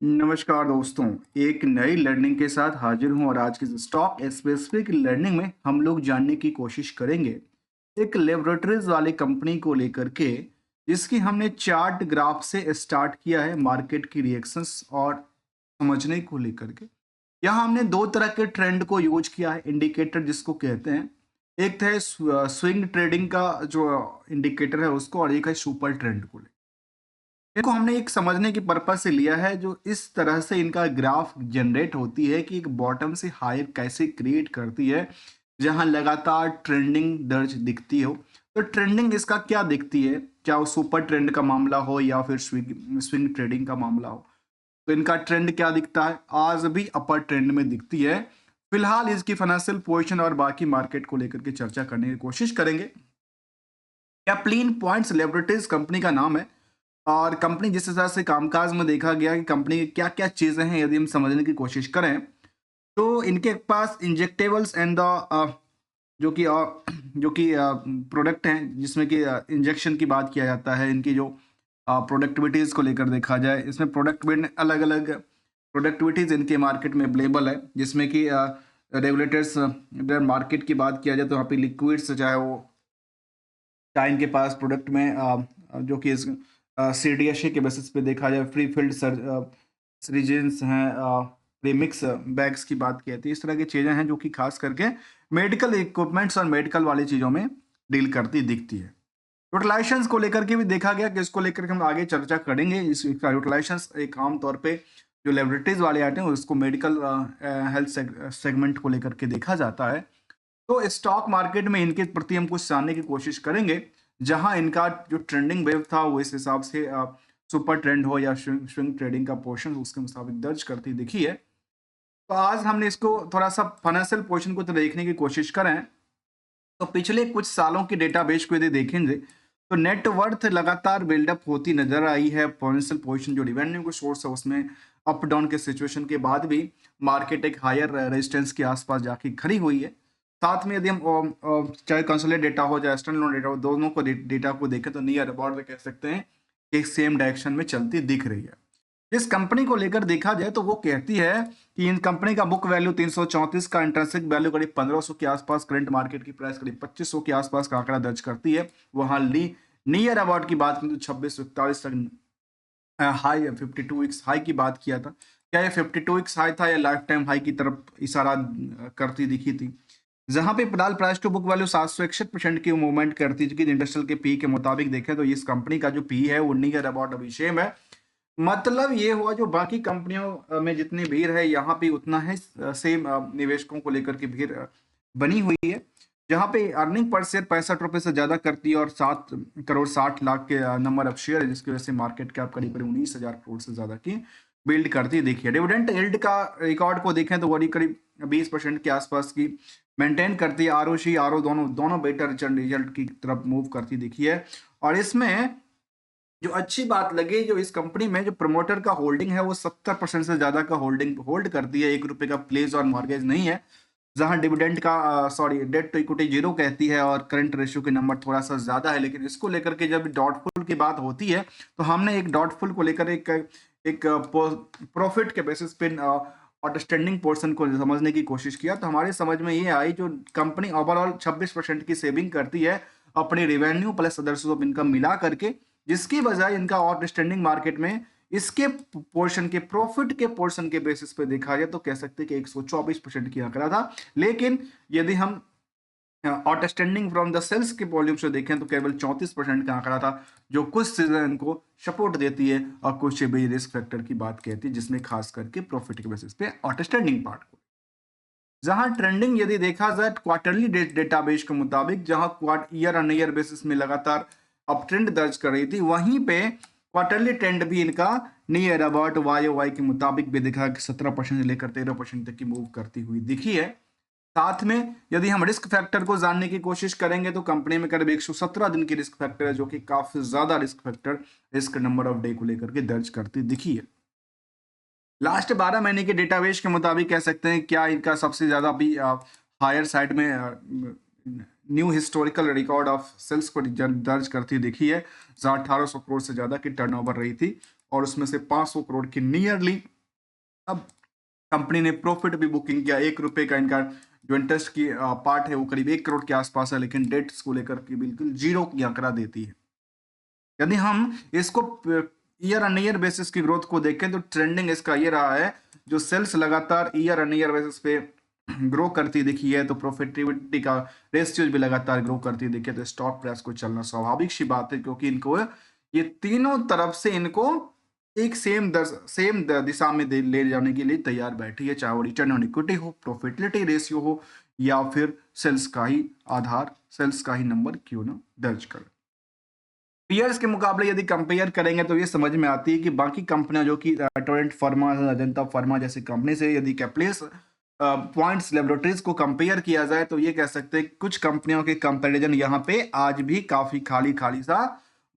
नमस्कार दोस्तों, एक नई लर्निंग के साथ हाजिर हूं और आज की स्टॉक स्पेसिफिक लर्निंग में हम लोग जानने की कोशिश करेंगे एक लेबोरेटरीज वाली कंपनी को लेकर के, जिसकी हमने चार्ट ग्राफ से स्टार्ट किया है मार्केट की रिएक्शंस और समझने को लेकर के। यहाँ हमने दो तरह के ट्रेंड को यूज किया है, इंडिकेटर जिसको कहते हैं। एक है स्विंग ट्रेडिंग का जो इंडिकेटर है उसको, और एक है सुपर ट्रेंड को। देखो, हमने एक समझने की पर्पज से लिया है जो इस तरह से इनका ग्राफ जनरेट होती है कि एक बॉटम से हाई कैसे क्रिएट करती है, जहां लगातार ट्रेंडिंग दर्ज दिखती हो। तो ट्रेंडिंग इसका क्या दिखती है, चाहे वो सुपर ट्रेंड का मामला हो या फिर स्विंग स्विंग ट्रेडिंग का मामला हो। तो इनका ट्रेंड क्या दिखता है, आज भी अपर ट्रेंड में दिखती है। फिलहाल इसकी फाइनेंशियल पोजीशन और बाकी मार्केट को लेकर के चर्चा करने की कोशिश करेंगे। कैप्लिन पॉइंट्स लेबोरेटरीज कंपनी का नाम है, और कंपनी जिस हिसाब से कामकाज में देखा गया कि कंपनी की क्या क्या चीज़ें हैं, यदि हम समझने की कोशिश करें तो इनके पास इंजेक्टेबल्स एंड द जो कि प्रोडक्ट हैं, जिसमें कि इंजेक्शन की बात किया जाता है। इनकी जो प्रोडक्टिविटीज़ को लेकर देखा जाए, इसमें प्रोडक्ट में अलग अलग प्रोडक्टिविटीज़ इनके मार्केट में अवेलेबल है, जिसमें कि रेगुलेटर्स मार्केट की बात किया जाए तो यहाँ पे लिक्विड्स, चाहे इनके पास प्रोडक्ट में जो कि सीडीएसए के बेसिस पे देखा जाए, फ्री फील्ड सीरीजेंस हैं, प्रीमिक्स बैग्स की बात की जाती है। इस तरह की चीज़ें हैं जो कि खास करके मेडिकल इक्विपमेंट्स और मेडिकल वाली चीज़ों में डील करती दिखती है। यूटिलाइजेशंस को लेकर के भी देखा गया कि इसको लेकर के हम आगे चर्चा करेंगे। इसका यूटिलाइजेशंस एक आम तौर पे जो लेबोरेटरीज वाले आते हैं उसको मेडिकल हेल्थ सेगमेंट को लेकर के देखा जाता है। तो स्टॉक मार्केट में इनके प्रति हम कुछ जानने की कोशिश करेंगे, जहां इनका जो ट्रेंडिंग वेव था वो इस हिसाब से सुपर ट्रेंड हो या स्विंग ट्रेडिंग का पोर्शन उसके मुताबिक दर्ज करती दिखी है। तो आज हमने इसको थोड़ा सा फाइनेंशियल पोर्शन को तो देखने की कोशिश करें, तो पिछले कुछ सालों की डेटाबेस को यदि देखेंगे तो नेट वर्थ लगातार बिल्डअप होती नजर आई है। फाइनेंशियल पोजीशन जो रिवेन्यू का सोर्स है उसमें अप डाउन के सिचुएशन के बाद भी मार्केट एक हायर रेजिस्टेंस के आसपास जाके खड़ी हुई है। साथ में यदि हम चाहे कंसोलिडेटेड डेटा हो चाहे एक्सटर्नल डेटा हो, दोनों को डेटा को देखें तो नियर अबाउट में कह सकते हैं कि सेम डायरेक्शन में चलती दिख रही है। इस कंपनी को लेकर देखा जाए तो वो कहती है कि इन कंपनी का बुक वैल्यू 334 का, इंट्रिंसिक वैल्यू करीब 1500 के आसपास, करंट मार्केट की प्राइस करीब 2500 के आसपास का आंकड़ा दर्ज करती है। वहां नियर अबाउट की बात करें तो 2641 तक हाई 52 वीक्स हाई की बात किया था। क्या ये 52 वीक्स हाई था या लाइफ टाइम हाई की तरफ इशारा करती दिखी थी। जहां पे फिलहाल प्राइस टू बुक वैल्यू 761% की मूवमेंट करती, जो कि इंडस्ट्रियल के पी के मुताबिक देखें तो इस कंपनी का जो पी है वो नियर अबाउट अभी सेम है। मतलब ये हुआ जो बाकी कंपनियों में जितनी भीड़ है यहाँ पे उतना है, सेम निवेशकों को लेकर के भीड़ बनी हुई है। जहाँ पे अर्निंग पर शेयर 65 रुपए से ज्यादा करती है और 7 करोड़ 60 लाख के नंबर ऑफ शेयर है, जिसकी वजह से मार्केट कैप करीब करीब 19,000 करोड़ से ज्यादा की बिल्ड करती देखिए। डिविडेंड यील्ड का रिकॉर्ड को देखें तो वही करीब 20% के आसपास की मेंटेन करती है। आरओसी आरओ दोनों दोनों बेटर रिजल्ट की तरफ मूव करती दिखी है। और इसमें जो अच्छी बात लगी, जो इस कंपनी में जो प्रमोटर का होल्डिंग है वो 70% से ज्यादा का होल्डिंग होल्ड करती है। 1 रुपए का प्लेस और मॉर्गेज नहीं है। जहां डिविडेंड का डेट टू इक्विटी 0 कहती है और करंट रेशियो के नंबर थोड़ा सा ज्यादा है। लेकिन इसको लेकर के जब डॉटफुल की बात होती है तो हमने एक डॉटफुल को लेकर एक प्रॉफिट के बेसिस पे आउटस्टैंडिंग पोर्शन को समझने की कोशिश किया, तो हमारी समझ में ये आई जो कंपनी ओवरऑल 26% की सेविंग करती है अपने revenue plus other source of income मिला करके, जिसकी बजाय इनका आउटस्टैंडिंग मार्केट में इसके पोर्शन के प्रॉफिट के पोर्शन के बेसिस पे देखा जाए तो कह सकते हैं कि 124% की आंकड़ा था। लेकिन यदि हम आउटस्टैंडिंग फ्रॉम द सेल्स के वॉल्यूम से देखें तो केवल 34% का आंकड़ा था, जो कुछ सीजन को सपोर्ट देती है और कुछ भी रिस्क फैक्टर की बात कहती है, जिसमें खास करके प्रॉफिट के बेसिस पे आउटस्टैंडिंग पार्ट को। जहां ट्रेंडिंग यदि देखा जाए क्वार्टरली डेटाबेस के मुताबिक, जहां ईयर ऑन ईयर बेसिस में लगातार अप ट्रेंड दर्ज कर रही थी, वहीं पे क्वार्टरली ट्रेंड भी इनका near about Y O Y के मुताबिक भी दिखा कि 17% से लेकर 13% तक की मूव करती हुई दिखी है। साथ में यदि हम रिस्क फैक्टर को जानने की कोशिश करेंगे तो कंपनी में करीब 117 दिन की रिस्क फैक्टर है, जो कि काफी ज्यादा risk factor risk number of day को लेकर के दर्ज करती दिखी है। लास्ट 12 महीने के डेटाबेस के मुताबिक कह सकते हैं क्या इनका सबसे ज्यादा अभी हायर साइड में new historical record of sales को दर्ज करती दिखी है, जहां 1800 करोड़ से ज्यादा की टर्नओवर रही थी और उसमें से 500 करोड़ की नियरली अब कंपनी ने प्रॉफिट भी बुकिंग किया, 1 रुपए का इनका जो इंटरेस्ट की पार्ट है वो करीब 1 करोड़ के आसपास है, लेकिन डेट्स को लेकर के बिल्कुल जीरो की आंकड़ा देती है। यदि हम इसको ईयर ऑन ईयर बेसिस की ग्रोथ को देखें तो ट्रेंडिंग इसका ये रहा है, जो सेल्स लगातार ईयर ऑन ईयर बेसिस पे ग्रो करती दिखी है, तो प्रॉफिटेबिलिटी का रेशियो भी लगातार ग्रो करती दिखी है, तो स्टॉक प्राइस को चलना स्वाभाविक सी बात है, क्योंकि इनको ये तीनों तरफ से इनको एक सेम दिशा में ले जाने के लिए तैयार बैठी है, चाहे वो रिटर्न ऑन इक्विटी हो, प्रॉफिटेबिलिटी रेशियो हो, या फिर सेल्स का ही आधार, सेल्स का ही नंबर क्यों ना दर्ज कर। पीयर्स के मुकाबले यदि कंपेयर करेंगे तो ये समझ में आती है कि बाकी कंपनियां जो कि टोरेंट फार्मा, अजंता फार्मा जैसी कंपनी से यदि कैप्लिस पॉइंट्स लेबोरेटरीज को कंपेयर किया जाए तो ये कह सकते हैं कुछ कंपनियों के कंपैरिजन यहाँ पे आज भी काफी खाली खाली सा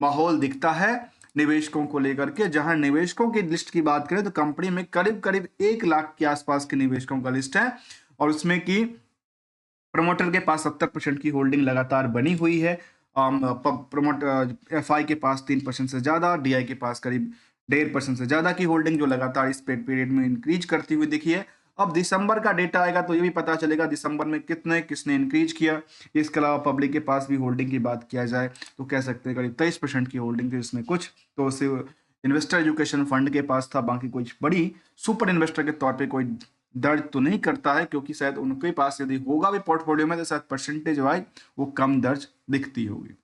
माहौल दिखता है निवेशकों को लेकर के। जहां निवेशकों की लिस्ट की बात करें तो कंपनी में करीब करीब 1 लाख के आसपास के निवेशकों का लिस्ट है, और उसमें की प्रमोटर के पास 70% की होल्डिंग लगातार बनी हुई है। एफआई के पास 3% से ज्यादा, डीआई के पास करीब 1.5% से ज्यादा की होल्डिंग जो लगातार इस पीरियड में इंक्रीज करती हुई दिखी है। अब दिसंबर का डेटा आएगा तो ये भी पता चलेगा दिसंबर में किसने इंक्रीज किया। इसके अलावा पब्लिक के पास भी होल्डिंग की बात किया जाए तो कह सकते हैं करीब 23% की होल्डिंग थी, इसमें कुछ तो सिर्फ इन्वेस्टर एजुकेशन फंड के पास था, बाकी कोई बड़ी सुपर इन्वेस्टर के तौर पे कोई दर्ज तो नहीं करता है, क्योंकि शायद उनके पास यदि होगा भी पोर्टफोलियो में तो शायद परसेंटेज वाइज वो कम दर्ज दिखती होगी।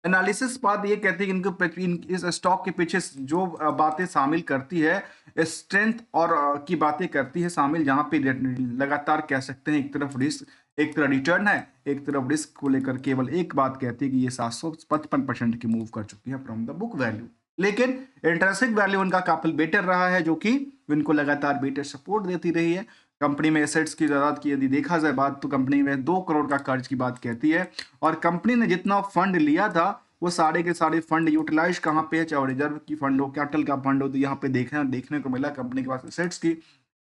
एनालिसिस बात ये कहती है कि इस स्टॉक के पीछे जो बातें शामिल करती है, स्ट्रेंथ और की बातें करती है शामिल, जहां पे लगातार कह सकते हैं एक तरफ रिस्क, एक तरफ रिटर्न है, एक तरफ रिस्क को लेकर केवल एक बात कहती है कि ये 755% की मूव कर चुकी है फ्रॉम द बुक वैल्यू। लेकिन इंटरेंसिक वैल्यू उनका काफी बेटर रहा है, जो कि इनको लगातार बेटर सपोर्ट देती रही है। कंपनी में एसेट्स की ज्यादा की यदि देखा जाए बात तो कंपनी में 2 करोड़ का कर्ज की बात कहती है, और कंपनी ने जितना फंड लिया था वो सारे के सारे फंड यूटिलाइज कहाँ पे है, चाहे रिजर्व की फंड हो, कैपिटल का फंड हो, तो यहाँ पे देखने को मिला कंपनी के पास एसेट्स की,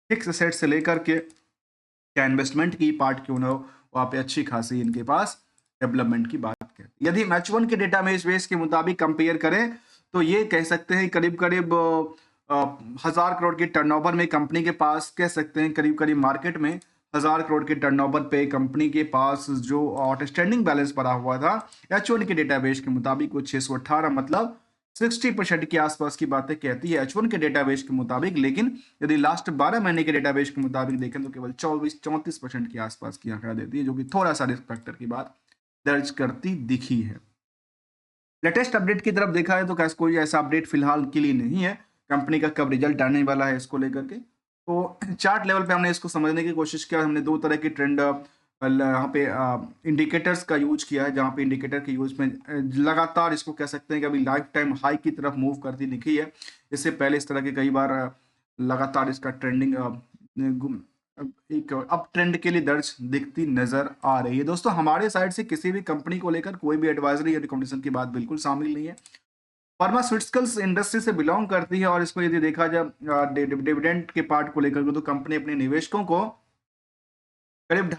फिक्स एसेट्स से लेकर के क्या इन्वेस्टमेंट की पार्ट क्यों ना हो, वहाँ पे अच्छी खासी इनके पास डेवलपमेंट की बात है। यदि हम H1 के डेटा बेस के मुताबिक कंपेयर करें तो ये कह सकते हैं करीब करीब 1000 करोड़ के टर्नओवर में कंपनी के पास, कह सकते हैं करीब करीब मार्केट में 1000 करोड़ के टर्नओवर पे कंपनी के पास जो आउटस्टैंडिंग बैलेंस पड़ा हुआ था H1 के डेटाबेस के मुताबिक वो 618, मतलब 60% के आसपास की बातें कहती है H1 के डेटाबेस के मुताबिक। लेकिन यदि लास्ट 12 महीने के डेटाबेस के मुताबिक देखें तो केवल 34% के आसपास की आंकड़ा देती है, जो कि थोड़ा सा रिस्क फैक्टर की बात दर्ज करती दिखी है। लेटेस्ट अपडेट की तरफ देखा है तो कैसे कोई ऐसा अपडेट फिलहाल के लिए नहीं है, कंपनी का कब रिजल्ट आने वाला है इसको लेकर के। तो चार्ट लेवल पे हमने इसको समझने की कोशिश किया, हमने 2 तरह की ट्रेंड यहाँ पे इंडिकेटर्स का यूज किया है, जहाँ पे इंडिकेटर के यूज में लगातार इसको कह सकते हैं कि अभी लाइफ टाइम हाई की तरफ मूव करती दिखी है। इससे पहले इस तरह के कई बार लगातार इसका ट्रेंडिंग एक अप ट्रेंड के लिए दर्ज दिखती नजर आ रही है। दोस्तों हमारे साइड से किसी भी कंपनी को लेकर कोई भी एडवाइजरी या रिकमेंडेशन की बात बिल्कुल शामिल नहीं है। फार्मास्यूटिकल्स इंडस्ट्री से बिलोंग करती है, और इसको यदि देखा जाए डिविडेंड के पार्ट को लेकर तो कंपनी अपने निवेशकों को करीब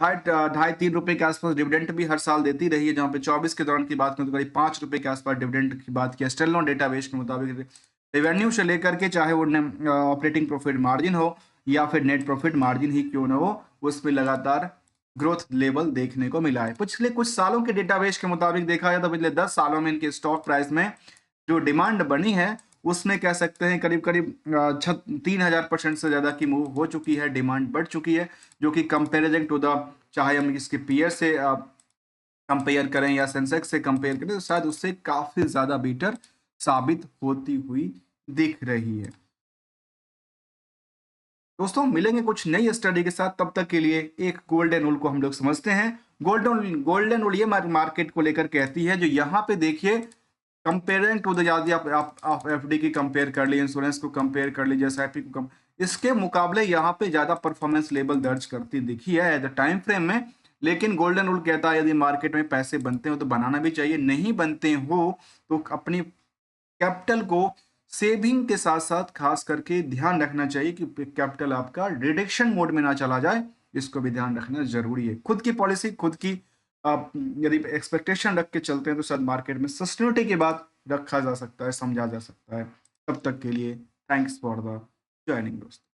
ढाई 3 रुपए के आसपास डिविडेंड भी हर साल देती रही है। जहां पे 24 के दौरान की बात करें तो करीब 5 रुपए के आसपास डिविडेंड की बात किया। स्टेलनॉन डेटाबेस के मुताबिक रेवेन्यू से लेकर के चाहे वो ऑपरेटिंग प्रॉफिट मार्जिन हो या फिर नेट प्रॉफिट मार्जिन ही क्यों ना हो, उसमें लगातार ग्रोथ लेवल देखने को मिला है। पिछले कुछ सालों के डेटाबेस के मुताबिक देखा जाए तो पिछले 10 सालों में इनके स्टॉक प्राइस में जो डिमांड बनी है उसमें कह सकते हैं करीब करीब 3000% से ज्यादा की मूव हो चुकी है, डिमांड बढ़ चुकी है, जो कि कंपेरिजन टू द, चाहे हम इसके पीयर से कंपेयर करें या सेंसेक्स से कंपेयर करें तो शायद उससे काफी ज्यादा बेटर साबित होती हुई दिख रही है। दोस्तों मिलेंगे कुछ नई स्टडी के साथ, तब तक के लिए एक गोल्डन रूल को हम लोग समझते हैं। गोल्डन रूल ये मार्केट को लेकर कहती है, जो यहाँ पे देखिए कंपेयरिंग टू द, यदि आप एफडी की कंपेयर कर ली, इंश्योरेंस को कंपेयर कर लीजिए, एसआईपी को इसके मुकाबले यहाँ पे ज्यादा परफॉर्मेंस लेवल दर्ज करती दिखी है एज अ टाइम फ्रेम में। लेकिन गोल्डन रूल कहता है यदि मार्केट में पैसे बनते हो तो बनाना भी चाहिए, नहीं बनते हो तो अपनी कैपिटल को सेविंग के साथ साथ खास करके ध्यान रखना चाहिए कि कैपिटल आपका रिडक्शन मोड में ना चला जाए, इसको भी ध्यान रखना जरूरी है। खुद की पॉलिसी खुद की आप यदि एक्सपेक्टेशन रख के चलते हैं तो शायद मार्केट में सस्टेनिटी की बात रखा जा सकता है, समझा जा सकता है। तब तक के लिए थैंक्स फॉर द ज्वाइनिंग दोस्तों।